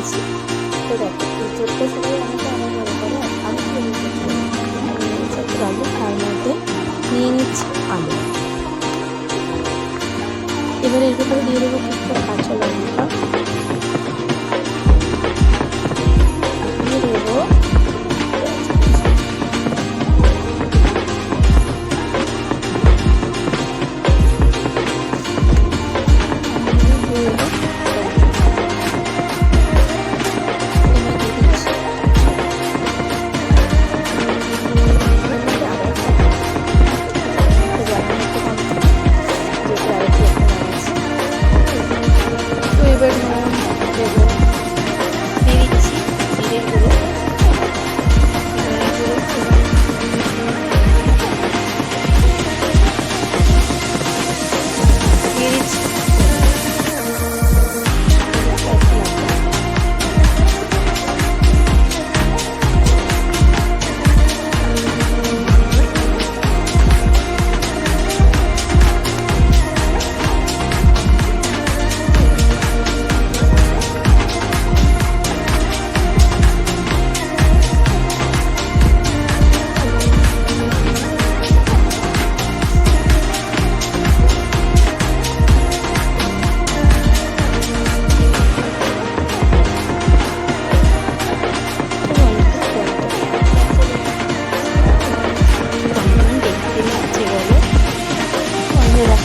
নিয়েছি। তো দেখো এই ছোট্ট সবাই আমাকে অনেক মনে করে। আমি কি নিয়েছি একটা বাবু, তার মধ্যে নিয়ে নিচ্ছি আলু। এবারে এর উপরে দিয়ে দেবো কিছুটা কাঁচা লঙ্কা, দিয়ে দেবো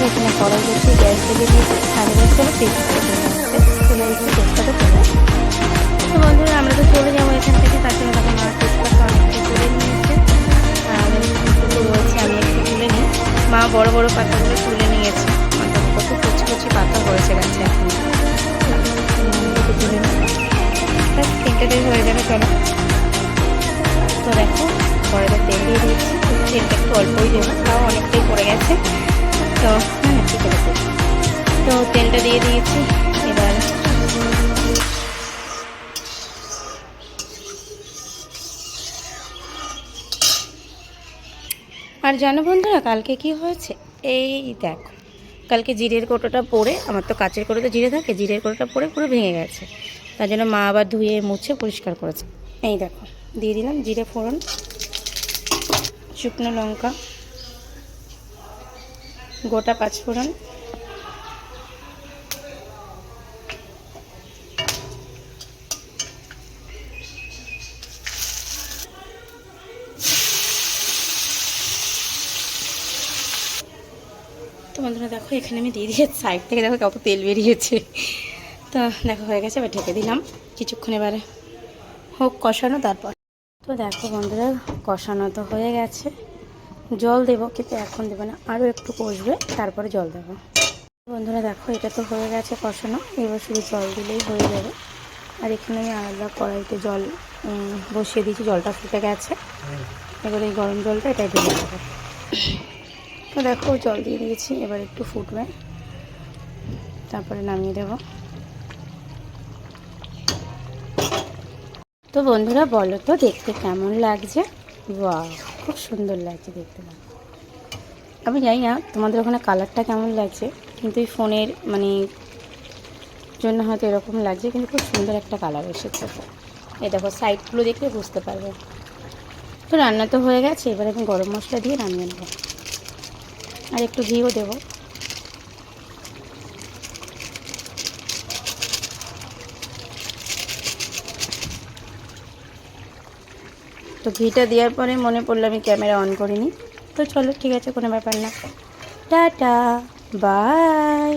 এখানে কড়াই বসিয়ে গ্যাস জ্বেলে দিয়েছি। আর এবার চলো তেজপাতা চলে আসবে, তেজপাতা চলে। তো বন্ধুরা আমরা তো চলে যাবো এখান থেকে, তার জন্য তখন মা তেজপাতা অনেকটা তুলে নিয়েছে। আর রয়েছে আমি একটু তুলে নিই। মা বড় বড় পাতাগুলো তুলে নিয়েছে। কত কচি কচি পাতা হয়েছে গাছে এখন, তুলে নিই। ব্যাস তিনটেতেই হয়ে যাবে। চলো, তো দেখো কড়াইতে তেল দিয়ে দিয়েছি। তেলটা একটু অল্পই দেবো, তাও অনেকটাই পড়ে গেছে। তো হ্যাঁ ঠিক আছে, তো তেলটা দিয়ে দিয়েছি। এবার আর জানো বন্ধুরা কালকে কি হয়েছে, এই দেখো কালকে জিরের কোটোটা পড়ে, আমার তো কাচের কোটোতে জিরে থাকে, জিরের কোটোটা পড়ে পুরো ভেঙে গেছে। তার জন্য মা আবার ধুয়ে মুছে পরিষ্কার করেছে। এই দেখো দিয়ে দিলাম জিরে ফোড়ন, শুকনো লঙ্কা, গোটা পাঁচফোড়ন, তো বন্ধুরা দেখো এখানে আমি দিয়ে দিয়েছি। সাইড থেকে দেখো কত তেল বেরিয়েছে। তো দেখো হয়ে গেছে, এবার ঢেকে দিলাম কিছুক্ষণ, এবারে হোক কষানো। তারপর তো দেখো বন্ধুরা কষানো তো হয়ে গেছে। জল দেবো, কিন্তু এখন দেবো না, আরও একটু কষবে তারপরে জল দেবো। বন্ধুরা দেখো এটা তো হয়ে গেছে কষানো, এবার শুধু জল দিলেই হয়ে যাবে। আর এখানে আমি আলাদা কড়াইতে জল বসিয়ে দিয়েছি, জলটা ফুটে গেছে। এবার এই গরম জলটা এটাই ঢেলে দেবো। তো দেখো জল দিয়ে দিয়েছি, এবার একটু ফুটবে, তারপরে নামিয়ে দেব। তো বন্ধুরা বলো তো দেখতে কেমন লাগছে? বাহ, খুব সুন্দর লাগছে দেখতে। আমি জানি না তোমাদের ওখানে কালারটা কেমন লাগছে, কিন্তু এই ফোনের মানে জন্য হয়তো এরকম লাগছে, কিন্তু খুব সুন্দর একটা কালার এসেছে। এই দেখো সাইডগুলো দেখলে বুঝতে পারবে। তো রান্না তো হয়ে গেছে, এবার আমি গরম মশলা দিয়ে নামিয়ে নেব। আর একটু ঘিও দেবো। তো ঘিটা দেওয়ার পরে মনে পড়লো আমি ক্যামেরা অন করিনি। তো চলো ঠিক আছে, কোনো ব্যাপার না। Tata, by.